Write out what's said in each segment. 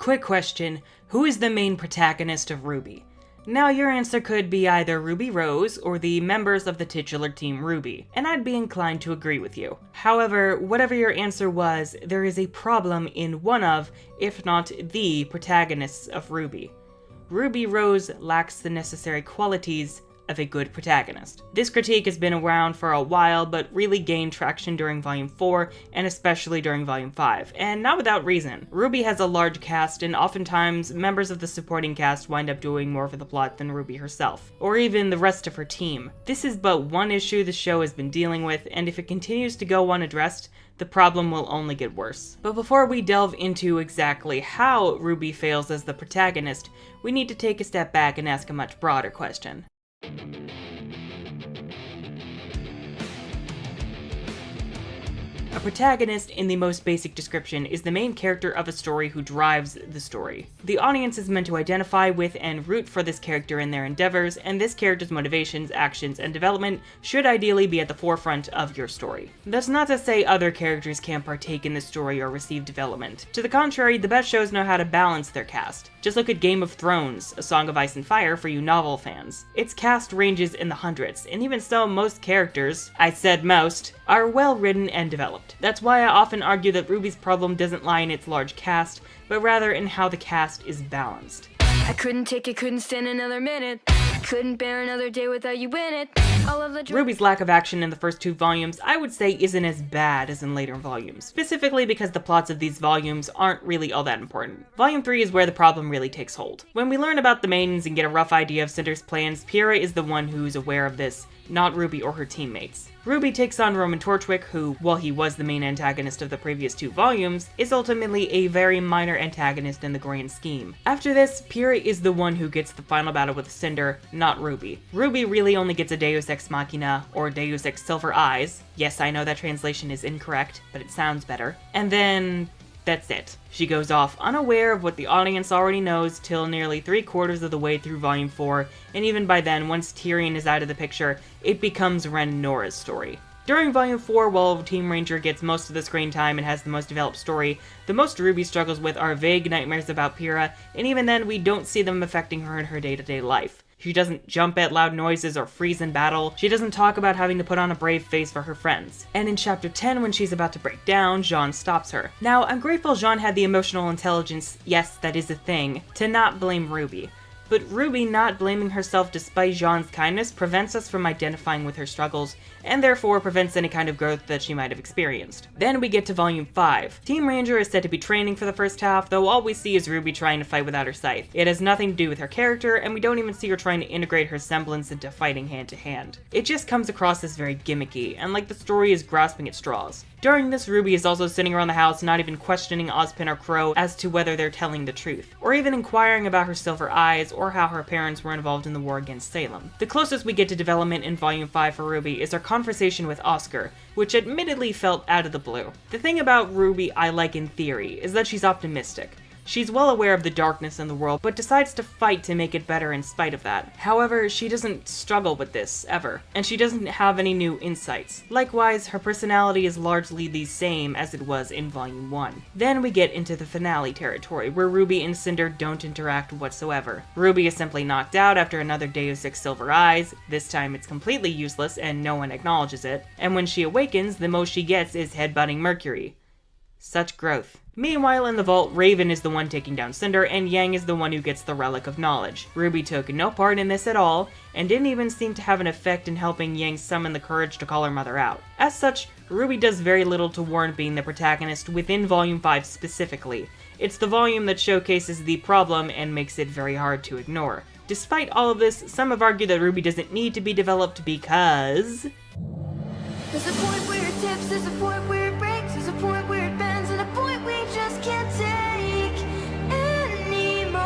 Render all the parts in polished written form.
Quick question, who is the main protagonist of RWBY? Now your answer could be either Ruby Rose or the members of the titular Team RWBY, and I'd be inclined to agree with you. However, whatever your answer was, there is a problem in one of, if not the, protagonists of RWBY. Ruby Rose lacks the necessary qualities of a good protagonist. This critique has been around for a while, but really gained traction during Volume 4, and especially during Volume 5, and not without reason. RWBY has a large cast, and oftentimes, members of the supporting cast wind up doing more for the plot than RWBY herself, or even the rest of her team. This is but one issue the show has been dealing with, and if it continues to go unaddressed, the problem will only get worse. But before we delve into exactly how RWBY fails as the protagonist, we need to take a step back and ask a much broader question. A protagonist, in the most basic description, is the main character of a story who drives the story. The audience is meant to identify with and root for this character in their endeavors, and this character's motivations, actions, and development should ideally be at the forefront of your story. That's not to say other characters can't partake in the story or receive development. To the contrary, the best shows know how to balance their cast. Just look at Game of Thrones, A Song of Ice and Fire for you novel fans. Its cast ranges in the hundreds, and even so, most characters, I said most, are well written and developed. That's why I often argue that RWBY's problem doesn't lie in its large cast, but rather in how the cast is balanced. I couldn't take it, couldn't stand another minute. Couldn't bear another day without you in it. All of the RWBY's lack of action in the first 2 volumes, I would say, isn't as bad as in later volumes, specifically because the plots of these volumes aren't really all that important. Volume 3 is where the problem really takes hold. When we learn about the maidens and get a rough idea of Cinder's plans, Pyrrha is the one who's aware of this, not RWBY or her teammates. RWBY takes on Roman Torchwick, who, while he was the main antagonist of the previous 2 volumes, is ultimately a very minor antagonist in the grand scheme. After this, Pyrrha is the one who gets the final battle with Cinder, not RWBY. RWBY really only gets a Deus Ex Machina, or Deus Ex Silver Eyes. Yes, I know that translation is incorrect, but it sounds better. And then that's it. She goes off unaware of what the audience already knows till nearly 3/4 of the way through Volume 4, and even by then, once Tyrion is out of the picture, it becomes Ren and Nora's story. During Volume 4, while Team Ranger gets most of the screen time and has the most developed story, the most RWBY struggles with are vague nightmares about Pyrrha, and even then we don't see them affecting her in her day-to-day life. She doesn't jump at loud noises or freeze in battle. She doesn't talk about having to put on a brave face for her friends. And in Chapter 10, when she's about to break down, Jean stops her. Now, I'm grateful Jean had the emotional intelligence, yes, that is a thing, to not blame RWBY. But RWBY not blaming herself despite Jean's kindness prevents us from identifying with her struggles, and therefore prevents any kind of growth that she might have experienced. Then we get to Volume 5. Team Ranger is said to be training for the first half, though all we see is RWBY trying to fight without her scythe. It has nothing to do with her character, and we don't even see her trying to integrate her semblance into fighting hand to hand. It just comes across as very gimmicky, and like the story is grasping at straws. During this, RWBY is also sitting around the house not even questioning Ozpin or Crow as to whether they're telling the truth, or even inquiring about her silver eyes or how her parents were involved in the war against Salem. The closest we get to development in Volume 5 for RWBY is our conversation with Oscar, which admittedly felt out of the blue. The thing about RWBY I like in theory is that she's optimistic. She's well aware of the darkness in the world, but decides to fight to make it better in spite of that. However, she doesn't struggle with this, ever, and she doesn't have any new insights. Likewise, her personality is largely the same as it was in Volume 1. Then we get into the finale territory, where RWBY and Cinder don't interact whatsoever. RWBY is simply knocked out after another Deus Ex Silver Eyes. This time it's completely useless and no one acknowledges it, and when she awakens, the most she gets is headbutting Mercury. Such growth. Meanwhile, in the vault, Raven is the one taking down Cinder, and Yang is the one who gets the Relic of Knowledge. RWBY took no part in this at all, and didn't even seem to have an effect in helping Yang summon the courage to call her mother out. As such, RWBY does very little to warrant being the protagonist within Volume 5 specifically. It's the volume that showcases the problem and makes it very hard to ignore. Despite all of this, some have argued that RWBY doesn't need to be developed because... There's a point where it tips, there's a point where it breaks, there's a point where it bends, and a point we just can't take anymore.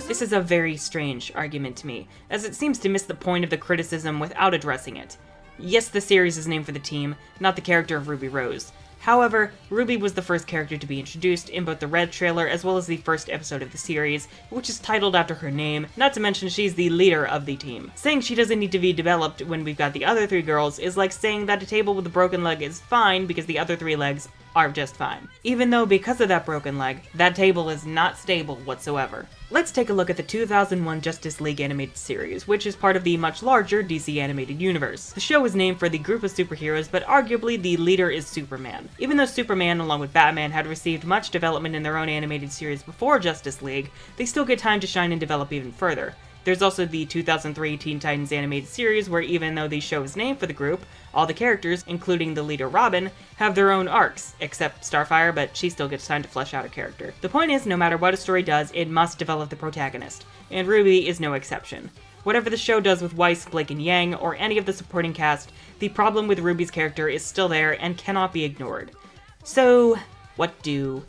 This is a very strange argument to me, as it seems to miss the point of the criticism without addressing it. Yes, the series is named for the team, not the character of Ruby Rose. However, RWBY was the first character to be introduced in both the Red trailer as well as the first episode of the series, which is titled after her name, not to mention she's the leader of the team. Saying she doesn't need to be developed when we've got the other 3 girls is like saying that a table with a broken leg is fine because the other 3 legs are just fine. Even though because of that broken leg, that table is not stable whatsoever. Let's take a look at the 2001 Justice League animated series, which is part of the much larger DC animated universe. The show is named for the group of superheroes, but arguably the leader is Superman. Even though Superman, along with Batman, had received much development in their own animated series before Justice League, they still get time to shine and develop even further. There's also the 2003 Teen Titans animated series where even though the show is named for the group, all the characters, including the leader Robin, have their own arcs, except Starfire, but she still gets time to flesh out her character. The point is, no matter what a story does, it must develop the protagonist, and RWBY is no exception. Whatever the show does with Weiss, Blake, and Yang, or any of the supporting cast, the problem with RWBY's character is still there and cannot be ignored. So, what do?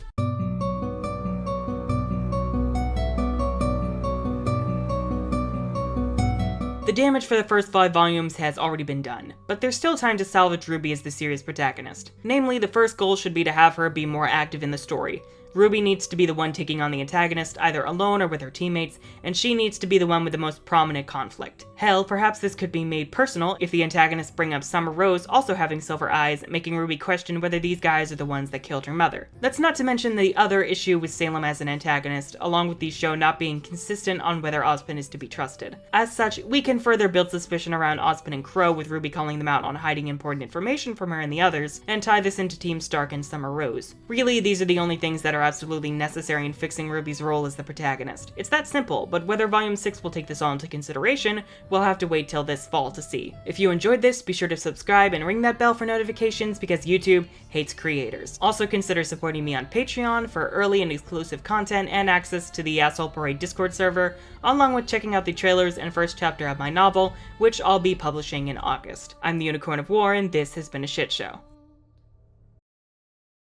The damage for the first 5 volumes has already been done, but there's still time to salvage RWBY as the series' protagonist. Namely, the first goal should be to have her be more active in the story. RWBY needs to be the one taking on the antagonist, either alone or with her teammates, and she needs to be the one with the most prominent conflict. Hell, perhaps this could be made personal if the antagonists bring up Summer Rose also having silver eyes, making RWBY question whether these guys are the ones that killed her mother. That's not to mention the other issue with Salem as an antagonist, along with the show not being consistent on whether Ozpin is to be trusted. As such, we can further build suspicion around Ozpin and Crow, with RWBY calling them out on hiding important information from her and the others, and tie this into Team Stark and Summer Rose. Really, these are the only things that are absolutely necessary in fixing RWBY's role as the protagonist. It's that simple, but whether Volume 6 will take this all into consideration, we'll have to wait till this fall to see. If you enjoyed this, be sure to subscribe and ring that bell for notifications because YouTube hates creators. Also consider supporting me on Patreon for early and exclusive content and access to the Asshole Parade Discord server, along with checking out the trailers and first chapter of my novel, which I'll be publishing in August. I'm the Unicorn of War, and this has been a shit show.